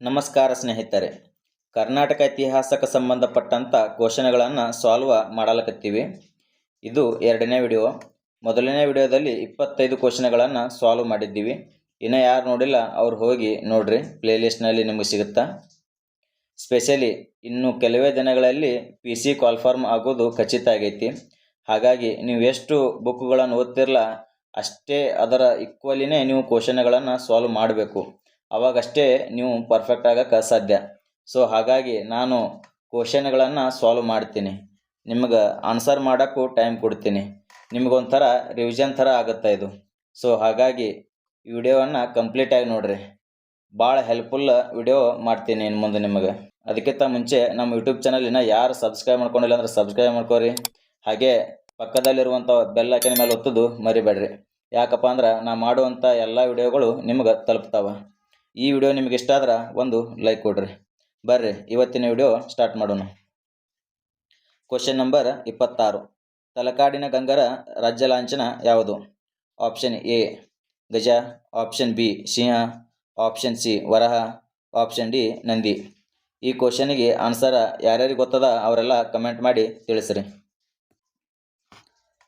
ನಮಸ್ಕಾರ ಸ್ನೇಹಿತರೆ. ಕರ್ನಾಟಕ ಇತಿಹಾಸಕ್ಕೆ ಸಂಬಂಧಪಟ್ಟಂಥ ಕ್ವಶನ್ಗಳನ್ನು ಸಾಲ್ವ್ ಮಾಡಲಕತ್ತೀವಿ. ಇದು ಎರಡನೇ ವಿಡಿಯೋ. ಮೊದಲನೇ ವಿಡಿಯೋದಲ್ಲಿ 25 ಕ್ವಶನ್ಗಳನ್ನು ಸಾಲ್ವ್ ಮಾಡಿದ್ದೀವಿ. ಇನ್ನು ಯಾರು ನೋಡಿಲ್ಲ ಅವ್ರು ಹೋಗಿ ನೋಡ್ರಿ, ಪ್ಲೇಲಿಸ್ಟ್ನಲ್ಲಿ ನಿಮಗೆ ಸಿಗುತ್ತಾ. ಸ್ಪೆಷಲಿ ಇನ್ನು ಕೆಲವೇ ದಿನಗಳಲ್ಲಿ PC ಕಾಲ್ಫಾರ್ಮ್ ಆಗೋದು ಖಚಿತ ಆಗೈತಿ. ಹಾಗಾಗಿ ನೀವು ಎಷ್ಟು ಬುಕ್ಗಳನ್ನು ಓದ್ತಿರಲ್ಲ ಅಷ್ಟೇ ಅದರ ಈಕ್ವಲಿನೇ ನೀವು ಕ್ವಶನ್ಗಳನ್ನು ಸಾಲ್ವ್ ಮಾಡಬೇಕು. ಅವಾಗಷ್ಟೇ ನೀವು ಪರ್ಫೆಕ್ಟ್ ಆಗಕ್ಕೆ ಸಾಧ್ಯ. ಸೊ ಹಾಗಾಗಿ ನಾನು ಕ್ವಶನ್ಗಳನ್ನು ಸಾಲ್ವ್ ಮಾಡ್ತೀನಿ, ನಿಮ್ಗೆ ಆನ್ಸರ್ ಮಾಡೋಕ್ಕೂ ಟೈಮ್ ಕೊಡ್ತೀನಿ. ನಿಮಗೊಂಥರ ರಿವಿಷನ್ ಥರ ಆಗುತ್ತೆ ಇದು. ಸೊ ಹಾಗಾಗಿ ಈ ವಿಡಿಯೋವನ್ನು ಕಂಪ್ಲೀಟಾಗಿ ನೋಡಿರಿ, ಭಾಳ ಹೆಲ್ಪ್ಫುಲ್ ವಿಡಿಯೋ ಮಾಡ್ತೀನಿ ಇನ್ನು ಮುಂದೆ ನಿಮಗೆ. ಅದಕ್ಕಿಂತ ಮುಂಚೆ ನಮ್ಮ ಯೂಟ್ಯೂಬ್ ಚಾನಲಿನ ಯಾರು ಸಬ್ಸ್ಕ್ರೈಬ್ ಮಾಡ್ಕೊಂಡಿಲ್ಲ ಅಂದರೆ ಸಬ್ಸ್ಕ್ರೈಬ್ ಮಾಡ್ಕೋರಿ. ಹಾಗೆ ಪಕ್ಕದಲ್ಲಿರುವಂಥ ಬೆಲ್ ಐಕನ್ ಮೇಲೆ ಒತ್ತೋದು ಮರಿಬೇಡ್ರಿ. ಯಾಕಪ್ಪ ಅಂದ್ರೆ ನಾ ಮಾಡುವಂಥ ಎಲ್ಲ ವಿಡಿಯೋಗಳು ನಿಮ್ಗೆ ತಲುಪ್ತಾವೆ. ಈ ವಿಡಿಯೋ ನಿಮಗೆ ಇಷ್ಟ ಆದ್ರೆ ಒಂದು ಲೈಕ್ ಕೊಡ್ರಿ. ಬರ್ರಿ ಇವತ್ತಿನ ವಿಡಿಯೋ ಸ್ಟಾರ್ಟ್ ಮಾಡೋಣ. Question number 26. ತಲಕಾಡಿನ ಗಂಗರ ರಾಜ್ಯ ಲಾಂಛನ ಯಾವುದು? ಆಪ್ಷನ್ ಎ ಗಜ, ಆಪ್ಷನ್ ಬಿ ಸಿಂಹ, ಆಪ್ಷನ್ ಸಿ ವರಹ, ಆಪ್ಷನ್ ಡಿ ನಂದಿ. ಈ ಕ್ವಶನಿಗೆ ಆನ್ಸರ್ ಯಾರ್ಯಾರಿಗೆ ಗೊತ್ತದ ಅವರೆಲ್ಲ ಕಮೆಂಟ್ ಮಾಡಿ ತಿಳಿಸ್ರಿ.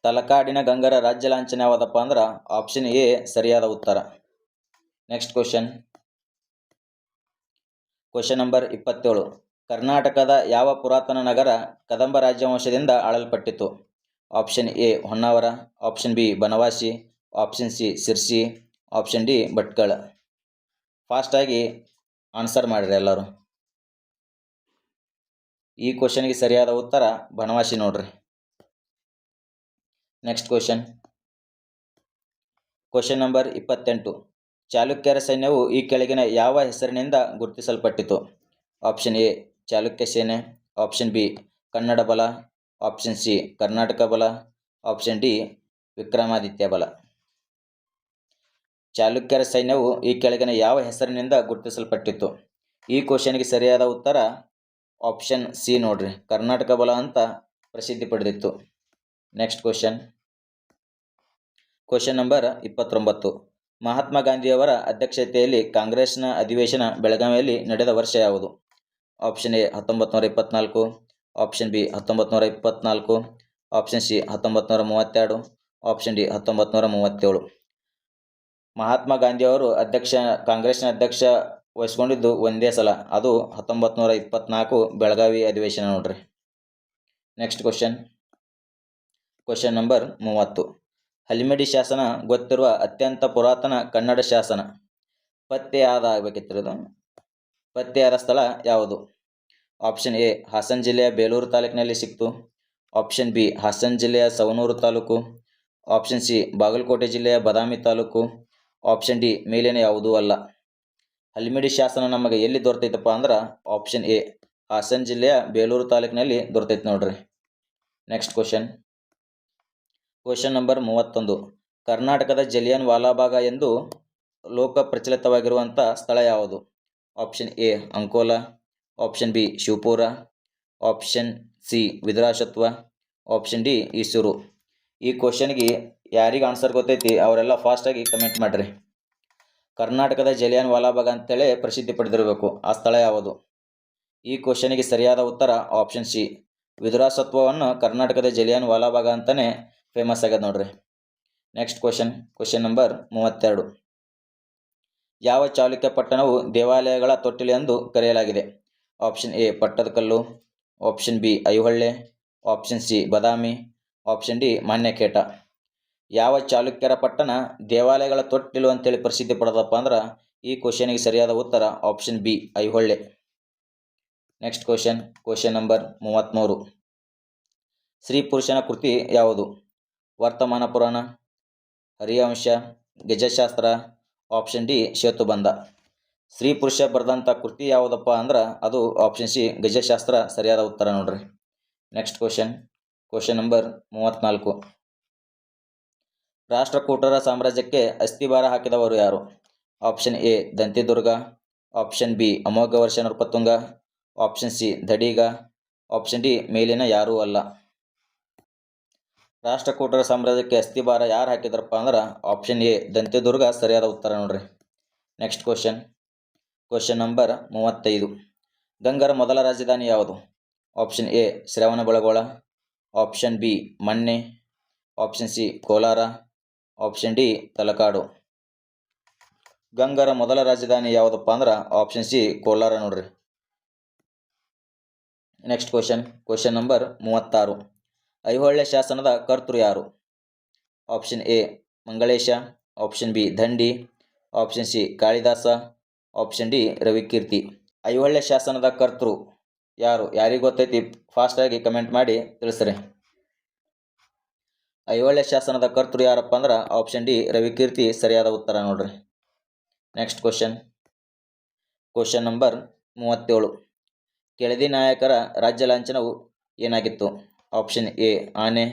ತಲಕಾಡಿನ ಗಂಗರ ರಾಜ್ಯ ಲಾಂಛನ ಯಾವುದಪ್ಪ ಅಂದ್ರೆ ಆಪ್ಷನ್ ಎ ಸರಿಯಾದ ಉತ್ತರ. Next question number 27. ಕರ್ನಾಟಕದ ಯಾವ ಪುರಾತನ ನಗರ ಕದಂಬ ರಾಜವಂಶದಿಂದ ಆಳಲ್ಪಟ್ಟಿತು? Option A Honnavar, option B Banavasi, option C Sirsi, option D Bhatkal. ಫಾಸ್ಟಾಗಿ ಆನ್ಸರ್ ಮಾಡಿರಿ ಎಲ್ಲರೂ. ಈ ಕ್ವಶನ್ಗೆ ಸರಿಯಾದ ಉತ್ತರ ಬನವಾಸಿ ನೋಡ್ರಿ. Next question number 28. ಚಾಲುಕ್ಯರ ಸೈನ್ಯವು ಈ ಕೆಳಗಿನ ಯಾವ ಹೆಸರಿನಿಂದ ಗುರುತಿಸಲ್ಪಟ್ಟಿತು? ಆಪ್ಷನ್ ಎ ಚಾಲುಕ್ಯ ಸೇನೆ, ಆಪ್ಷನ್ ಬಿ ಕನ್ನಡ ಬಲ, ಆಪ್ಷನ್ ಸಿ ಕರ್ನಾಟಕ ಬಲ, ಆಪ್ಷನ್ ಡಿ ವಿಕ್ರಮಾದಿತ್ಯ ಬಲ. ಚಾಲುಕ್ಯರ ಸೈನ್ಯವು ಈ ಕೆಳಗಿನ ಯಾವ ಹೆಸರಿನಿಂದ ಗುರುತಿಸಲ್ಪಟ್ಟಿತು? ಈ ಕ್ವಶನ್ಗೆ ಸರಿಯಾದ ಉತ್ತರ ಆಪ್ಷನ್ ಸಿ ನೋಡ್ರಿ, ಕರ್ನಾಟಕ ಬಲ ಅಂತ ಪ್ರಸಿದ್ಧಿ ಪಡೆದಿತ್ತು. Next question number 29. ಮಹಾತ್ಮ ಗಾಂಧಿಯವರ ಅಧ್ಯಕ್ಷತೆಯಲ್ಲಿ ಕಾಂಗ್ರೆಸ್ನ ಅಧಿವೇಶನ ಬೆಳಗಾವಿಯಲ್ಲಿ ನಡೆದ ವರ್ಷ ಯಾವುದು? Option A 1924, option B 1924, option C 1932, option D 1937. Mahatma ಗಾಂಧಿಯವರು ಕಾಂಗ್ರೆಸ್ನ ಅಧ್ಯಕ್ಷ ವಹಿಸ್ಕೊಂಡಿದ್ದು ಒಂದೇ ಸಲ, ಅದು 1924 ಬೆಳಗಾವಿ ಅಧಿವೇಶನ ನೋಡ್ರಿ. Next question number 30. ಹಲಿಮಿಡಿ ಶಾಸನ ಗೊತ್ತಿರುವ ಅತ್ಯಂತ ಪುರಾತನ ಕನ್ನಡ ಶಾಸನ ಪತ್ತೆಯಾದ ಸ್ಥಳ ಯಾವುದು? ಆಪ್ಷನ್ ಎ ಹಾಸನ ಜಿಲ್ಲೆಯ ಬೇಲೂರು ತಾಲೂಕಿನಲ್ಲಿ ಸಿಕ್ತು, ಆಪ್ಷನ್ ಬಿ ಹಾಸನ ಜಿಲ್ಲೆಯ ಸವಣೂರು ತಾಲೂಕು, ಆಪ್ಷನ್ ಸಿ ಬಾಗಲಕೋಟೆ ಜಿಲ್ಲೆಯ ಬಾದಾಮಿ ತಾಲೂಕು, ಆಪ್ಷನ್ ಡಿ ಮೇಲಿನ ಯಾವುದೂ ಅಲ್ಲ. ಹಲಿಮಿಡಿ ಶಾಸನ ನಮಗೆ ಎಲ್ಲಿ ದೊರೆತೈತಪ್ಪ ಅಂದ್ರೆ ಆಪ್ಷನ್ ಎ ಹಾಸನ ಜಿಲ್ಲೆಯ ಬೇಲೂರು ತಾಲೂಕಿನಲ್ಲಿ ದೊರೆತೈತೆ ನೋಡ್ರಿ. Next question number 31. ಕರ್ನಾಟಕದ ಜಲಿಯನ್ ವಾಲಾಬಾಗ್ ಎಂದು ಲೋಕ ಪ್ರಚಲಿತವಾಗಿರುವಂಥ ಸ್ಥಳ ಯಾವುದು? Option A Ankola, option B Shivapura, option C Vidurashwatha, option D Isur. ಈ ಕ್ವಶನ್ಗೆ ಯಾರಿಗೆ ಆನ್ಸರ್ ಗೊತ್ತೈತಿ ಅವರೆಲ್ಲ ಫಾಸ್ಟಾಗಿ ಕಮೆಂಟ್ ಮಾಡಿರಿ. ಕರ್ನಾಟಕದ ಜಲಿಯನ್ ವಾಲಾಬಾಗ್ ಅಂತೇಳಿ ಪ್ರಸಿದ್ಧಿ ಪಡೆದಿರಬೇಕು, ಆ ಸ್ಥಳ ಯಾವುದು? ಈ ಕ್ವಶನ್ಗೆ ಸರಿಯಾದ ಉತ್ತರ ಆಪ್ಷನ್ ಸಿ ವಿಧುರಾಸತ್ವವನ್ನು ಕರ್ನಾಟಕದ ಜಲಿಯನ್ ವಾಲಾಬಾಗ್ ಅಂತಲೇ ಫೇಮಸ್ ಆಗ್ಯದ ನೋಡ್ರಿ. Next question number 32. ಯಾವ ಚಾಲುಕ್ಯ ಪಟ್ಟಣವು ದೇವಾಲಯಗಳ ತೊಟ್ಟಿಲು ಎಂದು ಕರೆಯಲಾಗಿದೆ? Option A Pattadakal, option B Aihole, option C Badami, option D Manyakheta. ಯಾವ ಚಾಲುಕ್ಯರ ಪಟ್ಟಣ ದೇವಾಲಯಗಳ ತೊಟ್ಟಿಲು ಅಂತೇಳಿ ಪ್ರಸಿದ್ಧಿ ಪಡೆದಪ್ಪ ಅಂದ್ರೆ ಈ ಕ್ವಶನ್ಗೆ ಸರಿಯಾದ ಉತ್ತರ option B Aihole. Next question number 33. ಸ್ತ್ರೀ ಪುರುಷನ ಕೃತಿ ಯಾವುದು? ವರ್ತಮಾನ ಪುರಾಣ, ಹರಿವಂಶ, ಗಜಶಾಸ್ತ್ರ, ಆಪ್ಷನ್ ಡಿ ಸೇತುಬಂಧ. ಸ್ತ್ರೀ ಪುರುಷ ಬರೆದಂಥ ಕೃತಿ ಯಾವುದಪ್ಪ ಅಂದ್ರೆ ಅದು ಆಪ್ಷನ್ ಸಿ ಗಜಶಾಸ್ತ್ರ ಸರಿಯಾದ ಉತ್ತರ ನೋಡ್ರಿ. Next question number 34. ರಾಷ್ಟ್ರಕೂಟರ ಸಾಮ್ರಾಜ್ಯಕ್ಕೆ ಅಸ್ಥಿಭಾರ ಹಾಕಿದವರು ಯಾರು? Option A Dantidurga, option B Amoghavarsha Nrupatunga, option C Dadiga, option D ಮೇಲಿನ ಯಾರೂ ಅಲ್ಲ. ರಾಷ್ಟ್ರಕೂಟರ ಸಾಮ್ರಾಜ್ಯಕ್ಕೆ ಅಸ್ಥಿಭಾರ ಯಾರು ಹಾಕಿದ್ರಪ್ಪ ಅಂದ್ರೆ ಆಪ್ಷನ್ ಎ ದಂತಿದುರ್ಗ ಸರಿಯಾದ ಉತ್ತರ ನೋಡ್ರಿ. Next question number 35. ಗಂಗರ ಮೊದಲ ರಾಜಧಾನಿ ಯಾವುದು? Option A Shravanabelagola, option B Manne, option C Kolar, option D Talakadu. ಗಂಗರ ಮೊದಲ ರಾಜಧಾನಿ ಯಾವುದಪ್ಪ ಅಂದ್ರೆ ಆಪ್ಷನ್ ಸಿ ಕೋಲಾರ ನೋಡ್ರಿ. Next question number 36. ಐಹೊಳೆ ಶಾಸನದ ಕರ್ತೃ ಯಾರು? Option A Mangalesha, option B Dandi, option C Kalidasa, option D Ravikirti. Aihole ಶಾಸನದ ಕರ್ತೃ ಯಾರು? ಯಾರಿಗೆ ಗೊತ್ತೈತಿ ಫಾಸ್ಟಾಗಿ ಕಮೆಂಟ್ ಮಾಡಿ ತಿಳಿಸ್ರಿ. ಐಹೊಳೆ ಶಾಸನದ ಕರ್ತೃ ಯಾರಪ್ಪ ಅಂದ್ರೆ ಆಪ್ಷನ್ ಡಿ ರವಿಕೀರ್ತಿ ಸರಿಯಾದ ಉತ್ತರ ನೋಡ್ರಿ. Next question number 37. ಕೆಳದಿ ನಾಯಕರ ರಾಜ್ಯ ಲಾಂಛನವು ಏನಾಗಿತ್ತು? ಆಪ್ಷನ್ ಎ ಆನೆ,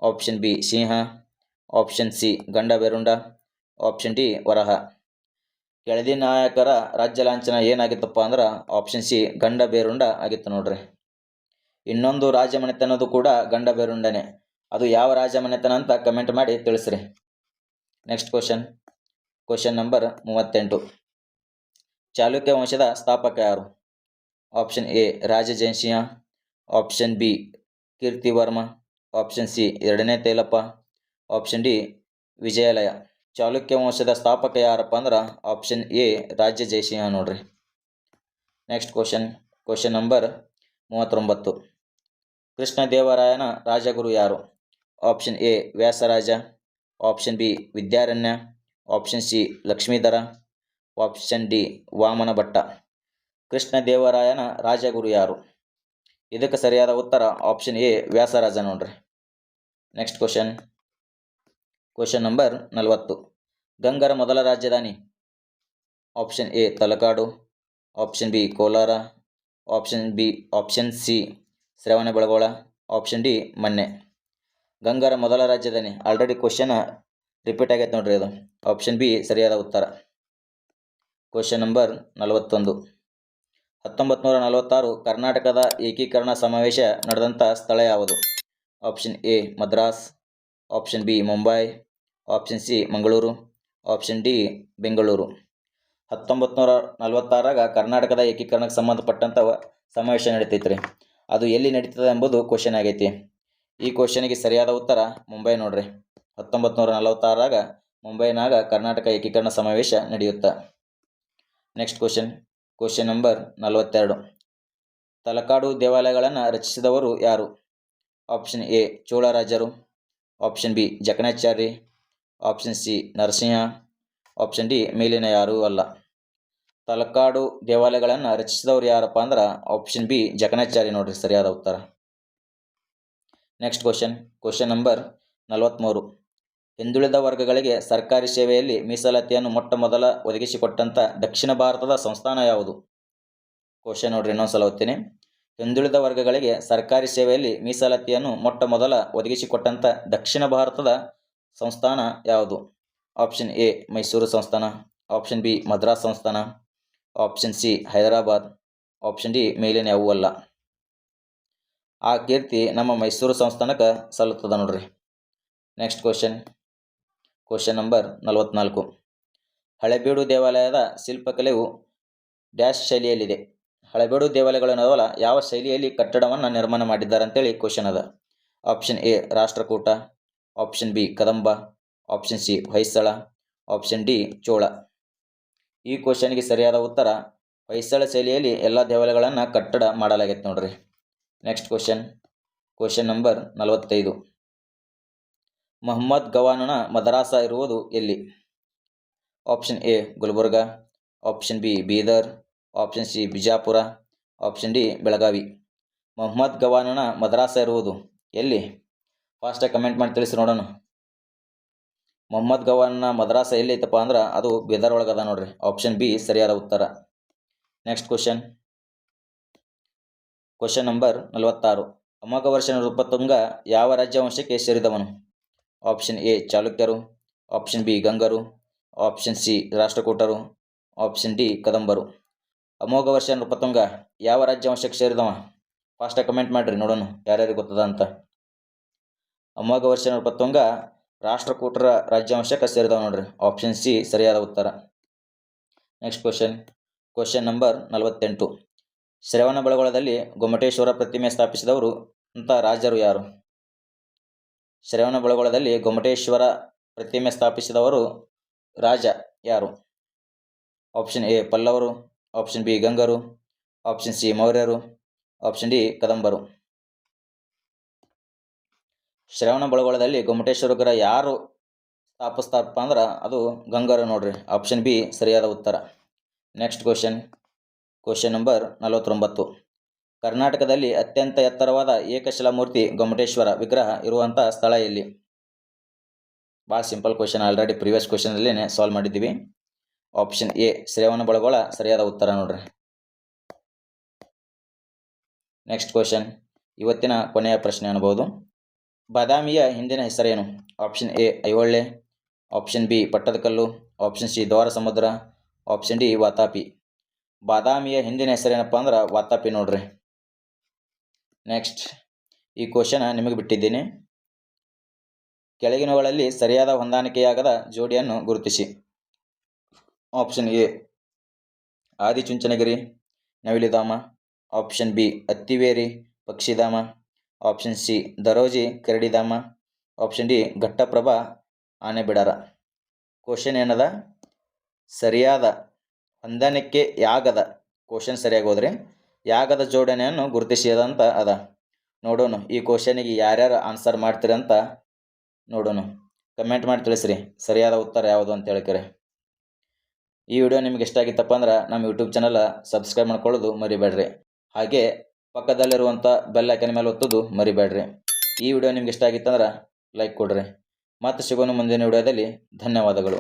ಆಪ್ಷನ್ ಬಿ ಸಿಂಹ, option C Gandaberunda, option D ವರಹ. ಕೆಳದಿ ನಾಯಕರ ರಾಜ್ಯ ಲಾಂಛನ ಏನಾಗಿತ್ತಪ್ಪ ಅಂದ್ರೆ ಆಪ್ಷನ್ ಸಿ ಗಂಡಬೇರುಂಡ ಆಗಿತ್ತು ನೋಡ್ರಿ. ಇನ್ನೊಂದು ರಾಜಮನೆತನದು ಕೂಡ ಗಂಡಬೇರುಂಡನೆ. ಅದು ಯಾವ ರಾಜಮನೆತನ ಅಂತ ಕಮೆಂಟ್ ಮಾಡಿ ತಿಳಿಸ್ರಿ. Next question number 38. ಚಾಲುಕ್ಯ ವಂಶದ ಸ್ಥಾಪಕ ಯಾರು? Option A Raja Jayasimha, option B Kirtivarma, option C ಎರಡನೇ ತೈಲಪ್ಪ, ಆಪ್ಷನ್ ಡಿ ವಿಜಯಾಲಯ. ಚಾಲುಕ್ಯ ವಂಶದ ಸ್ಥಾಪಕ ಯಾರಪ್ಪ ಅಂದ್ರೆ ಆಪ್ಷನ್ ಎ ರಾಜ ಜಯಸಿಂಹ ನೋಡ್ರಿ. Next question number 39. ಕೃಷ್ಣದೇವರಾಯನ ರಾಜಗುರು ಯಾರು? Option A Vyasaraja, option B Vidyaranya, option C Lakshmidhara, option D Vamana Bhatta. ಕೃಷ್ಣದೇವರಾಯನ ರಾಜಗುರು ಯಾರು? ಇದಕ್ಕೆ ಸರಿಯಾದ ಉತ್ತರ ಆಪ್ಷನ್ ಎ ವ್ಯಾಸರಾಜ ನೋಡ್ರಿ. Next question number 40. ಗಂಗರ ಮೊದಲ ರಾಜಧಾನಿ? Option A Talakadu, option B Kolar, option C Shravanabelagola, option D ಮನ್ನೆ. ಗಂಗರ ಮೊದಲ ರಾಜಧಾನಿ ಆಲ್ರೆಡಿ ಕ್ವಶನ್ ರಿಪೀಟ್ ಆಗೈತೆ ನೋಡ್ರಿ. ಅದು ಆಪ್ಷನ್ ಬಿ ಸರಿಯಾದ ಉತ್ತರ. Question number 41. 1946 ಕರ್ನಾಟಕದ ಏಕೀಕರಣ ಸಮಾವೇಶ ನಡೆದಂಥ ಸ್ಥಳ ಯಾವುದು? Option A Madras, option B Mumbai, option C Mangaluru, option D Bengaluru. 1946 ಕರ್ನಾಟಕದ ಏಕೀಕರಣಕ್ಕೆ ಸಂಬಂಧಪಟ್ಟಂಥ ಸಮಾವೇಶ ನಡೀತೈತ್ರಿ. ಅದು ಎಲ್ಲಿ ನಡೀತದೆ ಎಂಬುದು ಕ್ವಶನ್ ಆಗೈತಿ. ಈ ಕ್ವಶನ್ಗೆ ಸರಿಯಾದ ಉತ್ತರ ಮುಂಬೈ ನೋಡ್ರಿ. 1946 ಮುಂಬೈನಾಗ ಕರ್ನಾಟಕ ಏಕೀಕರಣ ಸಮಾವೇಶ ನಡೆಯುತ್ತಾ. Next question number 42. ತಲಕಾಡು ದೇವಾಲಯಗಳನ್ನು ರಚಿಸಿದವರು ಯಾರು? ಆಪ್ಷನ್ ಎ ಚೋಳರಾಜರು, option B Jakanachari, option C Narasimha, option D ಮೇಲಿನ ಯಾರೂ ಅಲ್ಲ. ತಲಕಾಡು ದೇವಾಲಯಗಳನ್ನು ರಚಿಸಿದವರು ಯಾರಪ್ಪ ಅಂದ್ರೆ ಆಪ್ಷನ್ ಬಿ ಜಕಣಾಚಾರಿ ನೋಡ್ರಿ ಸರಿಯಾದ ಉತ್ತರ. Next question number 43. ಹಿಂದುಳಿದ ವರ್ಗಗಳಿಗೆ ಸರ್ಕಾರಿ ಸೇವೆಯಲ್ಲಿ ಮೀಸಲಾತಿಯನ್ನು ಮೊಟ್ಟ ಮೊದಲ ಒದಗಿಸಿಕೊಟ್ಟಂಥ ದಕ್ಷಿಣ ಭಾರತದ ಸಂಸ್ಥಾನ ಯಾವುದು? ಕ್ವಶನ್ ನೋಡ್ರಿ ಇನ್ನೊಂದ್ಸಲ ಓದ್ತೀನಿ. ಹಿಂದುಳಿದ ವರ್ಗಗಳಿಗೆ ಸರ್ಕಾರಿ ಸೇವೆಯಲ್ಲಿ ಮೀಸಲಾತಿಯನ್ನು ಮೊಟ್ಟ ಮೊದಲ ಒದಗಿಸಿಕೊಟ್ಟಂಥ ದಕ್ಷಿಣ ಭಾರತದ ಸಂಸ್ಥಾನ ಯಾವುದು? ಆಪ್ಷನ್ ಎ ಮೈಸೂರು ಸಂಸ್ಥಾನ, ಆಪ್ಷನ್ ಬಿ ಮದ್ರಾಸ್ ಸಂಸ್ಥಾನ, option C Hyderabad, option D ಮೇಲಿನ ಯಾವೂ ಅಲ್ಲ. ಆ ಕೀರ್ತಿ ನಮ್ಮ ಮೈಸೂರು ಸಂಸ್ಥಾನಕ್ಕೆ ಸಲ್ಲುತ್ತದೆ ನೋಡ್ರಿ. Next question number 44. ಹಳೆಬೀಡು ದೇವಾಲಯದ ಶಿಲ್ಪಕಲೆಯು ಡ್ಯಾಶ್ ಶೈಲಿಯಲ್ಲಿದೆ? ಹಳೆಬೀಡು ದೇವಾಲಯಗಳನ್ನವಲ್ಲ ಯಾವ ಶೈಲಿಯಲ್ಲಿ ಕಟ್ಟಡವನ್ನು ನಿರ್ಮಾಣ ಮಾಡಿದ್ದಾರೆ ಅಂತೇಳಿ ಕ್ವಶನ್ ಅದ. Option A Rashtrakuta, option B Kadamba, option C Hoysala, option D Chola. ಈ ಕ್ವಶನ್ಗೆ ಸರಿಯಾದ ಉತ್ತರ ಹೊಯ್ಸಳ ಶೈಲಿಯಲ್ಲಿ ಎಲ್ಲ ದೇವಾಲಯಗಳನ್ನು ಕಟ್ಟಡ ಮಾಡಲಾಗೈತೆ ನೋಡ್ರಿ. Next question number 45. ಮೊಹಮ್ಮದ್ ಗವಾನನ ಮದರಾಸ ಇರುವುದು ಎಲ್ಲಿ? Option A Gulbarga, option B Bidar, option C Bijapur, option D Belagavi. Mohammed ಗವಾನನ ಮದರಾಸ ಇರುವುದು ಎಲ್ಲಿ? ಫಾಸ್ಟಾಗಿ ಕಮೆಂಟ್ ಮಾಡಿ ತಿಳಿಸಿ ನೋಡೋಣ. ಮೊಹಮ್ಮದ್ ಗವಾನನ ಮದರಾಸ ಎಲ್ಲಿ ಐತಪ್ಪ ಅಂದ್ರೆ ಅದು ಬೀದರ್ ಒಳಗದ ನೋಡ್ರಿ. ಆಪ್ಷನ್ ಬಿ ಸರಿಯಾದ ಉತ್ತರ. Next question number 46. Amoghavarsha Nripatunga ಯಾವ ರಾಜ್ಯವಂಶಕ್ಕೆ ಸೇರಿದವನು? ಆಪ್ಷನ್ ಎ ಚಾಲುಕ್ಯರು, ಆಪ್ಷನ್ ಬಿ ಗಂಗರು, ಆಪ್ಷನ್ ಸಿ ರಾಷ್ಟ್ರಕೂಟರು, ಆಪ್ಷನ್ ಡಿ ಕದಂಬರು. ಅಮೋಘವರ್ಷ ನೃಪತುಂಗ ಯಾವ ರಾಜ್ಯವಂಶಕ್ಕೆ ಸೇರಿದವ? ಫಾಸ್ಟಾಗಿ ಕಮೆಂಟ್ ಮಾಡಿರಿ ನೋಡೋಣ ಯಾರ್ಯಾರಿಗೆ ಗೊತ್ತದ ಅಂತ. ಅಮೋಘವರ್ಷ ನೃಪತುಂಗ ರಾಷ್ಟ್ರಕೂಟರ ರಾಜ್ಯವಂಶಕ್ಕೆ ಸೇರಿದವ ನೋಡ್ರಿ. ಆಪ್ಷನ್ ಸಿ ಸರಿಯಾದ ಉತ್ತರ. Next question number 48. ಶ್ರವಣಬೆಳಗೊಳದಲ್ಲಿ ಗೊಮ್ಮಟೇಶ್ವರ ಪ್ರತಿಮೆ ಸ್ಥಾಪಿಸಿದವರು ಅಂತ ರಾಜರು ಯಾರು? ಶ್ರವಣಬೆಳಗೊಳದಲ್ಲಿ ಗೊಮ್ಮಟೇಶ್ವರ ಪ್ರತಿಮೆ ಸ್ಥಾಪಿಸಿದವರು ರಾಜ ಯಾರು? ಆಪ್ಷನ್ ಎ ಪಲ್ಲವರು, ಆಪ್ಷನ್ ಬಿ ಗಂಗರು, ಆಪ್ಷನ್ ಸಿ ಮೌರ್ಯರು, ಆಪ್ಷನ್ ಡಿ ಕದಂಬರು. ಶ್ರವಣಬೆಳಗೊಳದಲ್ಲಿ ಗೊಮ್ಮಟೇಶ್ವರ ವಿಗ್ರಹ ಯಾರು ಸ್ಥಾಪಿಸ್ತಾರಪ್ಪ ಅಂದ್ರೆ ಅದು ಗಂಗರು ನೋಡ್ರಿ. ಆಪ್ಷನ್ ಬಿ ಸರಿಯಾದ ಉತ್ತರ. Next question number 49. ಕರ್ನಾಟಕದಲ್ಲಿ ಅತ್ಯಂತ ಎತ್ತರವಾದ ಏಕಶಿಲಾಮೂರ್ತಿ ಗೊಮ್ಮಟೇಶ್ವರ ವಿಗ್ರಹ ಇರುವಂಥ ಸ್ಥಳ ಎಲ್ಲಿ? ಭಾಳ ಸಿಂಪಲ್ ಕ್ವಶನ್, ಆಲ್ರೆಡಿ ಪ್ರಿವಿಯಸ್ ಕ್ವಶನಲ್ಲೇ ಸಾಲ್ವ್ ಮಾಡಿದ್ದೀವಿ. ಆಪ್ಷನ್ ಎ ಶ್ರವಣಬೆಳಗೊಳ ಸರಿಯಾದ ಉತ್ತರ ನೋಡ್ರಿ. ನೆಕ್ಸ್ಟ್ ಕ್ವಶನ್, ಇವತ್ತಿನ ಕೊನೆಯ ಪ್ರಶ್ನೆ ಅನ್ಬೋದು. ಬಾದಾಮಿಯ ಹಿಂದಿನ ಹೆಸರೇನು? Option A Aihole, option B Pattadakal, option C ದ್ವಾರ ಸಮುದ್ರ, ಆಪ್ಷನ್ ಡಿ ವಾತಾಪಿ. ಬಾದಾಮಿಯ ಹಿಂದಿನ ಹೆಸರೇನಪ್ಪ ಅಂದ್ರೆ ವಾತಾಪಿ ನೋಡ್ರಿ. ನೆಕ್ಸ್ಟ್, ಈ ಕ್ವಶನ್ ನಿಮಗೆ ಬಿಟ್ಟಿದ್ದೀನಿ. ಕೆಳಗಿನವುಗಳಲ್ಲಿ ಸರಿಯಾದ ಹೊಂದಾಣಿಕೆಯಾಗದ ಜೋಡಿಯನ್ನು ಗುರುತಿಸಿ. ಆಪ್ಷನ್ ಎ ಆದಿಚುಂಚನಗಿರಿ ನವಿಲುಧಾಮ, ಆಪ್ಷನ್ ಬಿ ಅತ್ತಿವೇರಿ ಪಕ್ಷಿಧಾಮ, ಆಪ್ಷನ್ ಸಿ ದರೋಜಿ ಕರಡಿಧಾಮ, ಆಪ್ಷನ್ ಡಿ ಘಟ್ಟಪ್ರಭಾ ಆನೆಬಿಡಾರ. ಕ್ವಶನ್ ಏನದ? ಸರಿಯಾದ ಹೊಂದಾಣಿಕೆಯಾಗದ, ಕ್ವಶನ್ ಸರಿಯಾಗಿ ಹೋದ್ರೆ ಯಾಗದ ಜೋಡಣೆಯನ್ನು ಗುರುತಿಸಿದಂತ ಅದ. ನೋಡೋಣ ಈ ಕ್ವಶನಿಗೆ ಯಾರ್ಯಾರು ಆನ್ಸರ್ ಮಾಡ್ತೀರಂತ ನೋಡೋಣ. ಕಮೆಂಟ್ ಮಾಡಿ ತಿಳಿಸ್ರಿ ಸರಿಯಾದ ಉತ್ತರ ಯಾವುದು ಅಂತ ಹೇಳ್ಕರೆ. ಈ ವಿಡಿಯೋ ನಿಮ್ಗೆ ಇಷ್ಟ ಆಗಿತ್ತಪ್ಪ ಅಂದ್ರೆ ನಮ್ಮ ಯೂಟ್ಯೂಬ್ ಚಾನಲ್ ಸಬ್ಸ್ಕ್ರೈಬ್ ಮಾಡ್ಕೊಳ್ಳೋದು ಮರಿಬೇಡ್ರಿ. ಹಾಗೆ ಪಕ್ಕದಲ್ಲಿರುವಂಥ ಬೆಲ್ ಐಕನ್ ಮೇಲೆ ಒತ್ತೋದು ಮರಿಬೇಡ್ರಿ. ಈ ವಿಡಿಯೋ ನಿಮ್ಗೆ ಇಷ್ಟ ಆಗಿತ್ತಂದ್ರೆ ಲೈಕ್ ಕೊಡ್ರಿ. ಮತ್ತೆ ಸಿಗೋಣ ಮುಂದಿನ ವಿಡಿಯೋದಲ್ಲಿ. ಧನ್ಯವಾದಗಳು.